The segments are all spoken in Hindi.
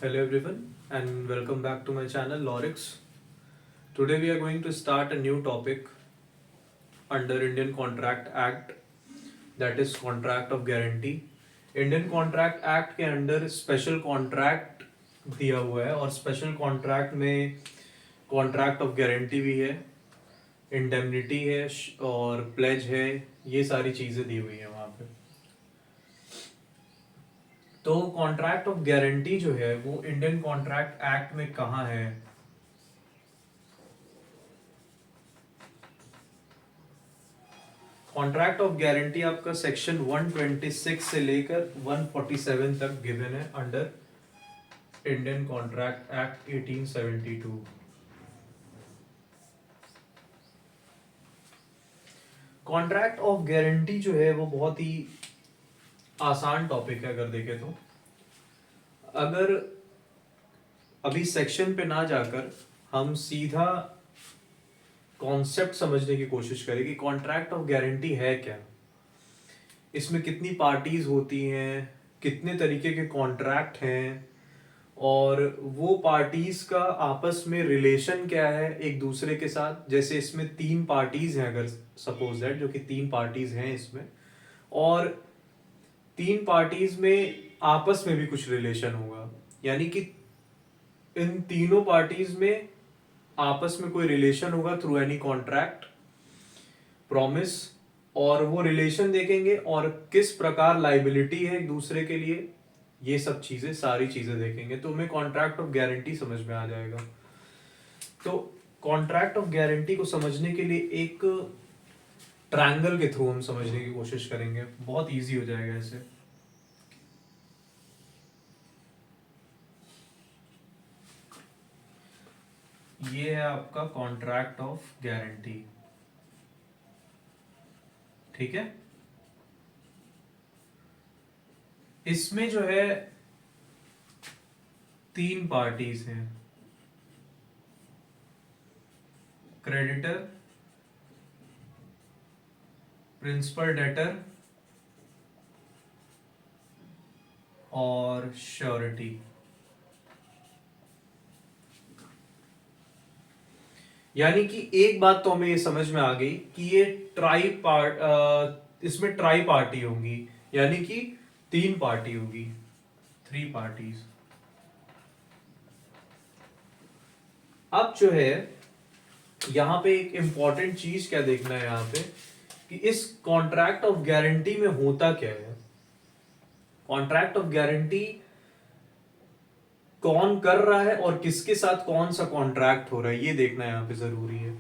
Hello everyone and welcome back to my channel Lorix. Today we are going to start a new topic under Indian Contract Act, that is Contract of Guarantee. Indian Contract Act के अंडर स्पेशल कॉन्ट्रैक्ट दिया हुआ है और स्पेशल कॉन्ट्रैक्ट में कॉन्ट्रैक्ट ऑफ गारंटी भी है, इंडेमनिटी है और प्लेज है, ये सारी चीज़ें दी हुई हैं वहाँ पे। तो कॉन्ट्रैक्ट ऑफ गारंटी जो है वो इंडियन कॉन्ट्रैक्ट एक्ट में कहाँ है? कॉन्ट्रैक्ट ऑफ गारंटी आपका सेक्शन 126 से लेकर 147 तक गिवन है under Indian contract act 1872। Contract of guarantee जो है वो बहुत ही आसान टॉपिक है अगर देखें तो। अगर अभी सेक्शन पे ना जाकर हम सीधा कॉन्सेप्ट समझने की कोशिश करें कि कॉन्ट्रैक्ट ऑफ गारंटी है क्या, इसमें कितनी पार्टीज होती हैं, कितने तरीके के कॉन्ट्रैक्ट हैं और वो पार्टीज का आपस में रिलेशन क्या है एक दूसरे के साथ। जैसे इसमें 3 पार्टीज हैं, अगर सपोज दैट, जो कि 3 पार्टीज हैं इसमें, और 3 पार्टीज में आपस में भी कुछ रिलेशन होगा, यानी कि इन तीनों पार्टीज में आपस में कोई रिलेशन होगा थ्रू एनी कॉन्ट्रैक्ट, प्रॉमिस, और वो रिलेशन देखेंगे और किस प्रकार लाइबिलिटी है एक दूसरे के लिए, ये सब चीजें, सारी चीजें देखेंगे तो हमें कॉन्ट्रैक्ट ऑफ गारंटी समझ में आ जाएगा। तो कॉन्ट्रैक्ट ऑफ गारंटी को समझने के लिए एक ट्रायंगल के थ्रू हम समझने की कोशिश करेंगे, बहुत इजी हो जाएगा ऐसे। ये है आपका कॉन्ट्रैक्ट ऑफ गारंटी, ठीक है। इसमें जो है 3 पार्टीज हैं, क्रेडिटर, प्रिंसिपल डेटर और श्योरिटी। यानी कि एक बात तो हमें ये समझ में आ गई कि ये इसमें ट्राई पार्टी होंगी, यानी कि 3 पार्टी होगी, 3 पार्टीज। अब जो है यहां पे एक इंपॉर्टेंट चीज क्या देखना है यहां पे, कि इस कॉन्ट्रैक्ट ऑफ गारंटी में होता क्या है। कॉन्ट्रैक्ट ऑफ गारंटी कौन कर रहा है और किसके साथ कौन सा कॉन्ट्रैक्ट हो रहा है, ये देखना यहाँ पे जरूरी है।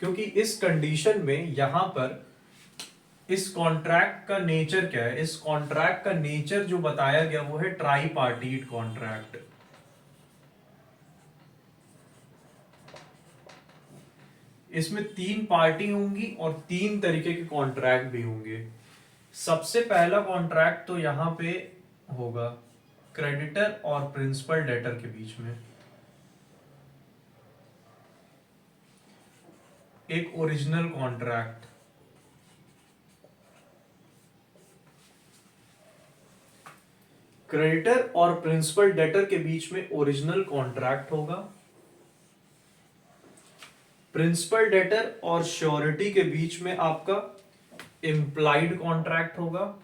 क्योंकि इस कंडीशन में यहां पर इस कॉन्ट्रैक्ट का नेचर क्या है, इस कॉन्ट्रैक्ट का नेचर जो बताया गया वो है ट्राई पार्टीड कॉन्ट्रैक्ट। इसमें 3 पार्टी होंगी और 3 तरीके के कॉन्ट्रैक्ट भी होंगे। सबसे पहला कॉन्ट्रैक्ट तो यहां पे होगा क्रेडिटर और प्रिंसिपल डेटर के बीच में, एक ओरिजिनल कॉन्ट्रैक्ट। क्रेडिटर और प्रिंसिपल डेटर के बीच में ओरिजिनल कॉन्ट्रैक्ट होगा। प्रिंसिपल डेटर और श्योरिटी के बीच में आपका इम्प्लाइड कॉन्ट्रैक्ट होगा।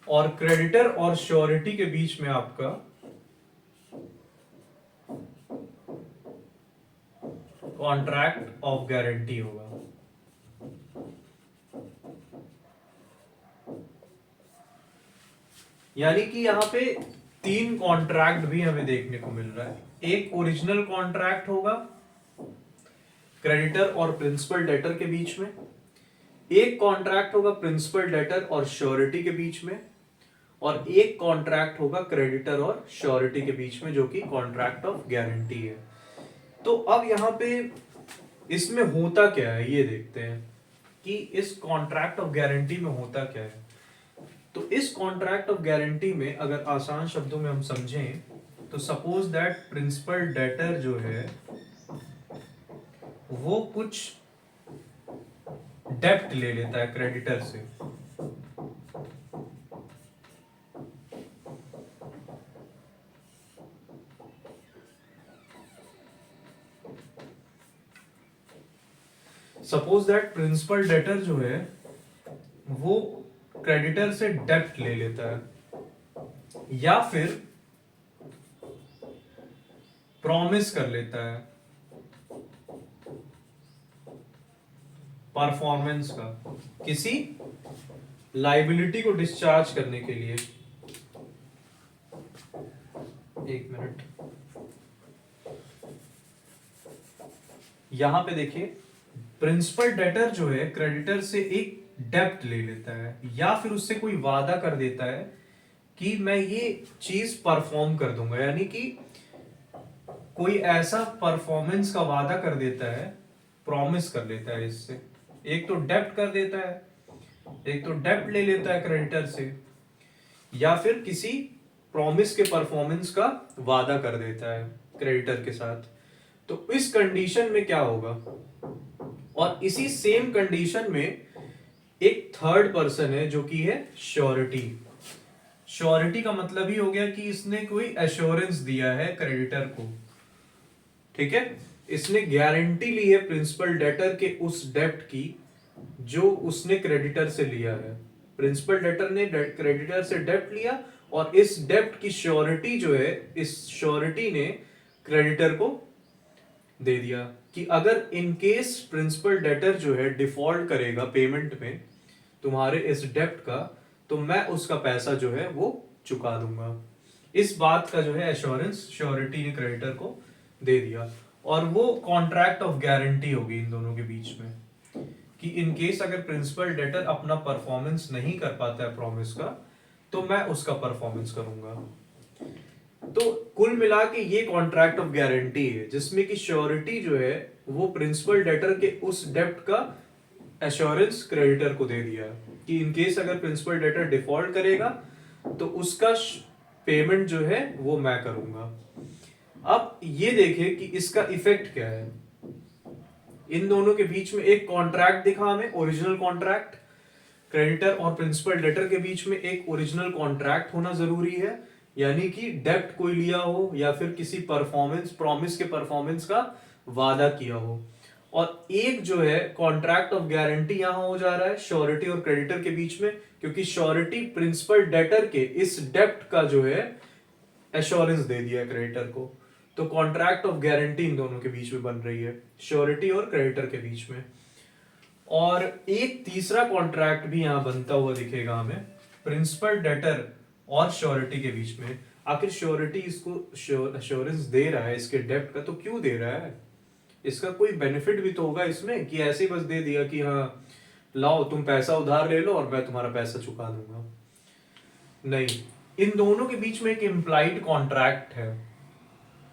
और क्रेडिटर और श्योरिटी के बीच में आपका कॉन्ट्रैक्ट ऑफ गारंटी होगा। यानी कि यहां पे 3 कॉन्ट्रैक्ट भी हमें देखने को मिल रहा है। एक ओरिजिनल कॉन्ट्रैक्ट होगा क्रेडिटर और प्रिंसिपल डेटर के बीच में, एक कॉन्ट्रैक्ट होगा प्रिंसिपल डेटर और श्योरिटी के बीच में, और एक कॉन्ट्रैक्ट होगा क्रेडिटर और श्योरिटी के बीच में, जो कि कॉन्ट्रैक्ट ऑफ गारंटी है। तो अब यहां पे इसमें होता क्या है ये देखते हैं कि इस कॉन्ट्रैक्ट ऑफ गारंटी में होता क्या है। तो इस कॉन्ट्रैक्ट ऑफ गारंटी में अगर आसान शब्दों में हम समझें तो सपोज दैट प्रिंसिपल डेटर जो है वो कुछ डेप्ट ले लेता है क्रेडिटर से। सपोज दैट प्रिंसिपल डेटर जो है वो क्रेडिटर से डेप्ट ले लेता है या फिर प्रॉमिस कर लेता है परफॉर्मेंस का किसी लाइबिलिटी को डिस्चार्ज करने के लिए। एक मिनट, यहां पे देखिए प्रिंसिपल डेटर जो है क्रेडिटर से एक डेप्ट ले लेता है या फिर उससे कोई वादा कर देता है कि मैं ये चीज परफॉर्म कर दूंगा, यानी कि कोई ऐसा परफॉर्मेंस का वादा कर देता है, प्रॉमिस कर लेता है इससे। एक तो डेप्ट कर देता है, एक तो डेप्ट ले लेता है क्रेडिटर से, या फिर किसी प्रॉमिस के परफॉर्मेंस का वादा कर देता है क्रेडिटर के साथ। तो इस कंडीशन में क्या होगा, और इसी सेम कंडीशन में एक थर्ड पर्सन है जो कि है श्योरिटी। श्योरिटी का मतलब ही हो गया कि इसने कोई एश्योरेंस दिया है क्रेडिटर को, ठीक है, इसने गारंटी ली है प्रिंसिपल डेटर के उस डेप्ट की जो उसने क्रेडिटर से लिया है। प्रिंसिपल डेटर ने क्रेडिटर से डेप्ट लिया और इस डेप्ट की श्योरिटी जो है, इस श्योरिटी ने क्रेडिटर को दे दिया कि अगर इन केस प्रिंसिपल डेटर जो है डिफॉल्ट करेगा पेमेंट में तुम्हारे इस डेप्ट का, तो मैं उसका पैसा जो है वो चुका दूंगा। इस बात का जो है एश्योरेंस श्योरिटी ने क्रेडिटर को दे दिया, और वो कॉन्ट्रैक्ट ऑफ गारंटी होगी इन दोनों के बीच में कि इन केस अगर प्रिंसिपल डेटर अपना परफॉर्मेंस नहीं कर पाता है प्रॉमिस का, तो मैं उसका परफॉर्मेंस करूंगा। तो कुल मिला के ये कॉन्ट्रैक्ट ऑफ गारंटी है जिसमें कि श्योरिटी जो है वो प्रिंसिपल डेटर के उस डेप्ट का एश्योरेंस क्रेडिटर को दे दिया कि इन केस अगर प्रिंसिपल डेटर डिफॉल्ट करेगा तो उसका पेमेंट जो है वो मैं करूंगा। अब ये देखें कि इसका इफेक्ट क्या है। इन दोनों के बीच में एक कॉन्ट्रैक्ट दिखा हमें, ओरिजिनल कॉन्ट्रैक्ट, क्रेडिटर और प्रिंसिपल डेटर के बीच में एक ओरिजिनल कॉन्ट्रैक्ट होना जरूरी है, यानी कि डेप्ट कोई लिया हो या फिर किसी परफॉर्मेंस प्रॉमिस के परफॉर्मेंस का वादा किया हो। और एक जो है कॉन्ट्रैक्ट ऑफ गारंटी यहां हो जा रहा है श्योरिटी और क्रेडिटर के बीच में, क्योंकि श्योरिटी प्रिंसिपल डेटर के इस डेप्ट का जो है एश्योरेंस दे दिया है क्रेडिटर को। तो कॉन्ट्रैक्ट ऑफ गारंटी इन दोनों के बीच में बन रही है, श्योरिटी और क्रेडिटर के बीच में। और एक तीसरा कॉन्ट्रैक्ट भी यहां बनता हुआ दिखेगा हमें, प्रिंसिपल डेटर और श्योरिटी के बीच में। आखिर श्योरिटी इसको एश्योरेंस दे रहा है इसके डेप्ट का, तो क्यों दे रहा है? इसका कोई बेनिफिट भी तो होगा इसमें, कि ऐसे ही बस दे दिया कि हाँ लाओ तुम पैसा उधार ले लो और मैं तुम्हारा पैसा चुका दूंगा। नहीं, इन दोनों के बीच में एक इम्प्लाइड कॉन्ट्रैक्ट है।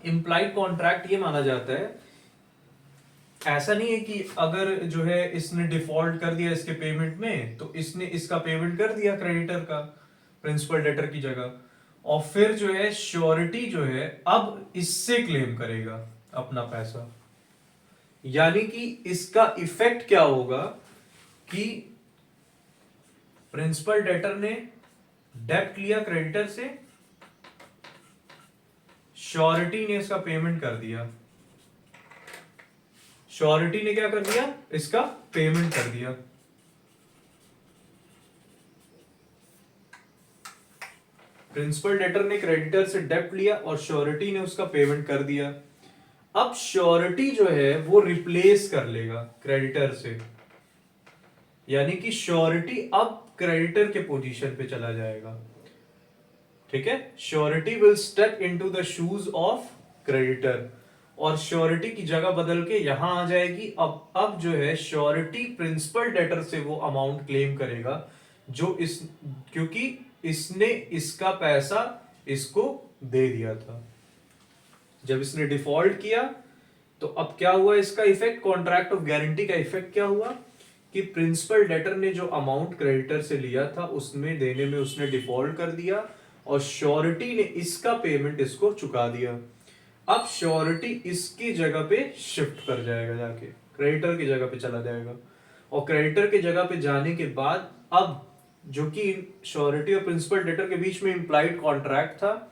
इम्प्लाइड कॉन्ट्रैक्ट ये माना जाता है, ऐसा नहीं है कि अगर जो है इसने डिफॉल्ट कर दिया इसके पेमेंट में तो इसने इसका पेमेंट कर दिया क्रेडिटर का प्रिंसिपल डेटर की जगह, और फिर जो है श्योरिटी जो है अब इससे क्लेम करेगा अपना पैसा। यानी कि इसका इफेक्ट क्या होगा कि प्रिंसिपल डेटर ने डेप्ट लिया क्रेडिटर से, श्योरिटी ने इसका पेमेंट कर दिया, श्योरिटी ने क्या कर दिया, इसका पेमेंट कर दिया। प्रिंसिपल डेटर ने क्रेडिटर से डेप्ट लिया और श्योरिटी ने उसका पेमेंट कर दिया। अब श्योरिटी जो है वो रिप्लेस कर लेगा क्रेडिटर से, यानी कि श्योरिटी अब क्रेडिटर के पोजीशन पे चला जाएगा, ठीक है। Surety will step into the shoes of creditor, और श्योरिटी की जगह बदल के यहां आ जाएगी। अब जो है श्योरिटी प्रिंसिपल डेटर से वो अमाउंट क्लेम करेगा जो इस, क्योंकि इसने इसका पैसा इसको दे दिया था जब इसने डिफॉल्ट किया। तो अब क्या हुआ, इसका इफेक्ट, कॉन्ट्रैक्ट ऑफ गारंटी का इफेक्ट क्या हुआ कि प्रिंसिपल डेटर ने जो अमाउंट क्रेडिटर से लिया था उसमें देने में उसने डिफॉल्ट कर दिया और श्योरिटी ने इसका पेमेंट इसको चुका दिया। अब श्योरिटी इसकी जगह पे शिफ्ट कर जाएगा, जाके क्रेडिटर की जगह पे चला जाएगा, और क्रेडिटर के जगह पे जाने के बाद अब जो कि श्योरिटी और प्रिंसिपल डेटर के बीच में इम्प्लाइड कॉन्ट्रैक्ट था,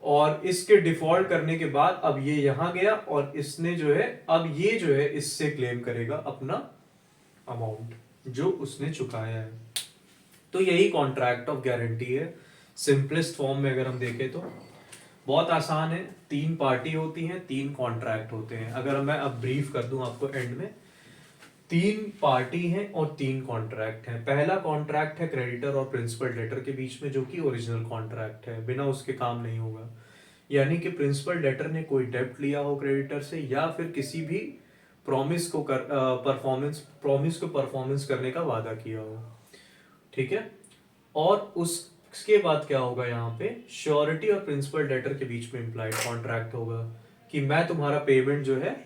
और इसके डिफॉल्ट करने के बाद अब ये यहां गया और इसने जो है अब ये जो है इससे क्लेम करेगा अपना अमाउंट जो उसने चुकाया है। तो यही कॉन्ट्रैक्ट ऑफ गारंटी है सिंपलेस्ट फॉर्म में। अगर हम देखें तो बहुत आसान है, 3 पार्टी होती हैं, 3 कॉन्ट्रैक्ट होते हैं। अगर मैं अब ब्रीफ कर दूं आपको एंड में, 3 पार्टी हैं और 3 कॉन्ट्रैक्ट हैं। पहला कॉन्ट्रैक्ट है क्रेडिटर और प्रिंसिपल डेटर के बीच में, जो कि ओरिजिनल कॉन्ट्रैक्ट है, बिना उसके काम नहीं होगा। यानी कि प्रिंसिपल डेटर ने कोई डेब्ट लिया हो क्रेडिटर से, या फिर किसी भी प्रॉमिस को परफॉर्मेंस करने का वादा किया हो, ठीक है। और उसके बाद क्या होगा, यहाँ पे श्योरिटी और प्रिंसिपल डेटर के बीच में इम्प्लाइड कॉन्ट्रैक्ट होगा कि मैं तुम्हारा पेमेंट जो है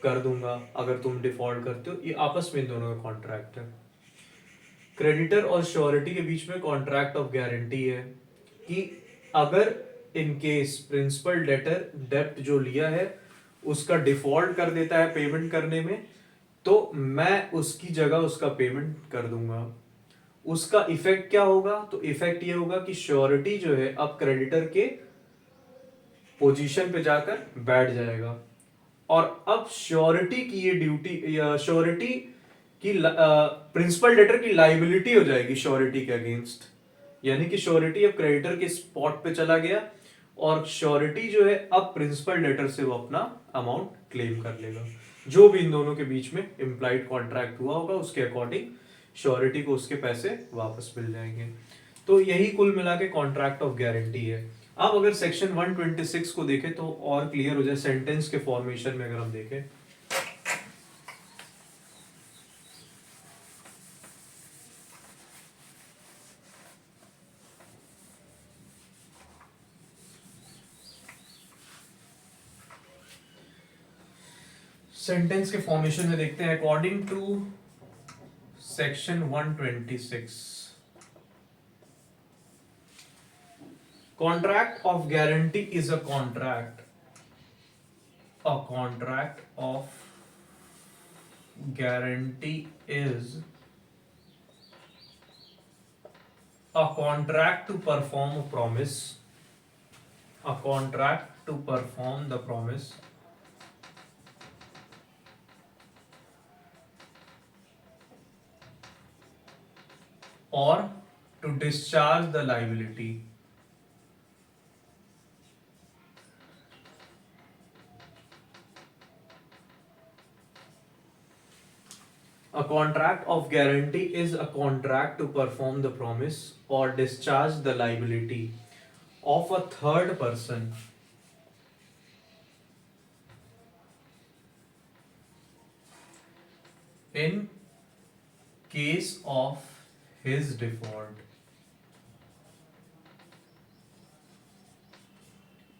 कर दूंगा अगर तुम डिफॉल्ट करते हो। ये आपस में इन दोनों का कॉन्ट्रैक्ट है। क्रेडिटर और श्योरिटी के बीच में कॉन्ट्रैक्ट ऑफ गारंटी है कि अगर इन केस प्रिंसिपल डेटर डेब्ट जो लिया है उसका डिफॉल्ट कर देता है पेमेंट करने में, तो मैं उसकी जगह उसका पेमेंट कर दूंगा। उसका इफेक्ट क्या होगा, तो इफेक्ट ये होगा कि श्योरिटी जो है अब क्रेडिटर के पोजीशन पे जाकर बैठ जाएगा, और अब श्योरिटी की ये ड्यूटी या श्योरिटी की प्रिंसिपल डेटर की लाइबिलिटी हो जाएगी श्योरिटी के अगेंस्ट। यानी कि श्योरिटी अब क्रेडिटर के स्पॉट पे चला गया और श्योरिटी जो है अब प्रिंसिपल डेटर से वो अपना अमाउंट क्लेम कर लेगा। जो भी इन दोनों के बीच में इम्प्लाइड कॉन्ट्रैक्ट हुआ होगा उसके अकॉर्डिंग श्योरिटी को उसके पैसे वापस मिल जाएंगे। तो यही कुल मिला के कॉन्ट्रैक्ट ऑफ गारंटी है। अब अगर सेक्शन 126 को देखें तो और क्लियर हो जाए सेंटेंस के फॉर्मेशन में। अगर हम देखें सेंटेंस के फॉर्मेशन में देखते हैं, according to section 126 contract of guarantee is a contract of guarantee is a contract to perform a promise, a contract to perform the promise or to discharge the liability. A contract of guarantee is a contract to perform the promise or discharge the liability of a third person in case of his default.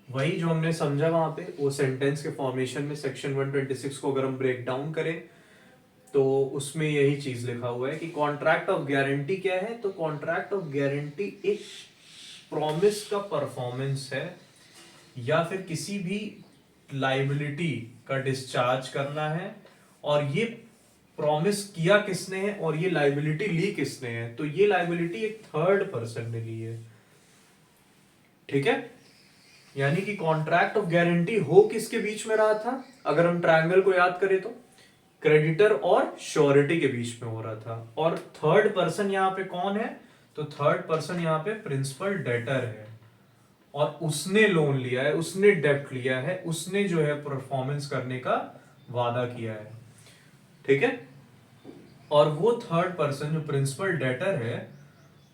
वही जो हमने समझा वहां पे वो सेंटेंस के फॉर्मेशन में सेक्शन 126 को अगर हम ब्रेक डाउन करें तो उसमें यही चीज लिखा हुआ है कि कॉन्ट्रैक्ट ऑफ गारंटी क्या है। तो कॉन्ट्रैक्ट ऑफ गारंटी एक प्रॉमिस का परफॉर्मेंस है या फिर किसी भी लाइबिलिटी का डिस्चार्ज करना है, और ये प्रॉमिस किया किसने है और ये लाइबिलिटी ली किसने है। तो ये लाइबिलिटी एक थर्ड पर्सन ने ली है, ठीक है। यानी कि कॉन्ट्रैक्ट ऑफ गारंटी हो किसके बीच में रहा था, अगर हम ट्रायंगल को याद करें तो क्रेडिटर और श्योरिटी के बीच में हो रहा था। और थर्ड पर्सन यहाँ पे कौन है, तो थर्ड पर्सन यहाँ पे प्रिंसिपल डेटर है, और उसने लोन लिया है, उसने डेब्ट लिया है, उसने जो है परफॉर्मेंस करने का वादा किया है, ठीक है। और वो थर्ड पर्सन जो प्रिंसिपल डेटर है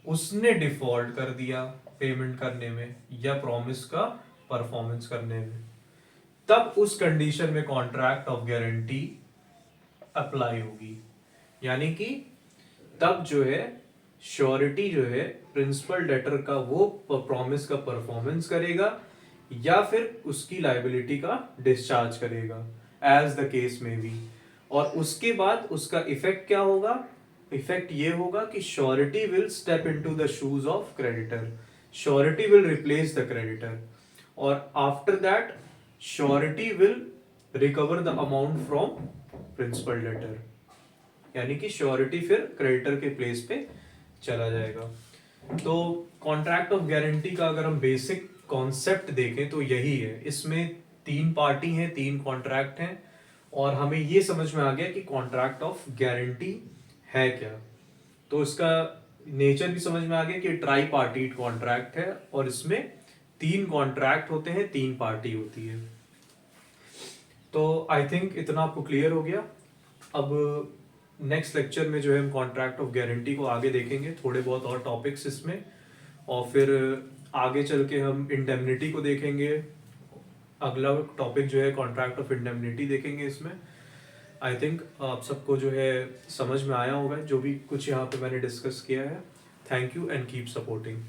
उसने डिफॉल्ट कर दिया पेमेंट करने में या प्रॉमिस का परफॉर्मेंस करने में, तब उस कंडीशन में कॉन्ट्रैक्ट ऑफ गारंटी अप्लाई होगी। यानी कि तब जो है श्योरिटी जो है प्रिंसिपल डेटर का वो प्रॉमिस का परफॉर्मेंस करेगा या फिर उसकी लाइबिलिटी का डिस्चार्ज करेगा, एज द केस में बी। और उसके बाद उसका इफेक्ट क्या होगा, इफेक्ट ये होगा कि surety will step into the shoes of creditor, surety will replace the creditor, और after that surety will recover the amount from principal debtor. यानी कि श्योरिटी फिर क्रेडिटर के प्लेस पे चला जाएगा। तो कॉन्ट्रैक्ट ऑफ गारंटी का अगर हम बेसिक कॉन्सेप्ट देखें तो यही है, इसमें 3 पार्टी हैं, 3 कॉन्ट्रैक्ट हैं, और हमें ये समझ में आ गया कि कॉन्ट्रैक्ट ऑफ गारंटी है क्या। तो इसका नेचर भी समझ में आ गया कि ट्राई पार्टी कॉन्ट्रैक्ट है और इसमें 3 कॉन्ट्रैक्ट होते हैं, 3 पार्टी होती है। तो आई थिंक इतना आपको क्लियर हो गया। अब नेक्स्ट लेक्चर में जो है हम कॉन्ट्रैक्ट ऑफ गारंटी को आगे देखेंगे, थोड़े बहुत और टॉपिक्स इसमें, और फिर आगे चल के हम इंडेमनिटी को देखेंगे। अगला टॉपिक जो है कॉन्ट्रैक्ट ऑफ इंडेमनिटी देखेंगे इसमें। आई थिंक आप सबको जो है समझ में आया होगा जो भी कुछ यहाँ पे मैंने डिस्कस किया है। Thank you and keep supporting.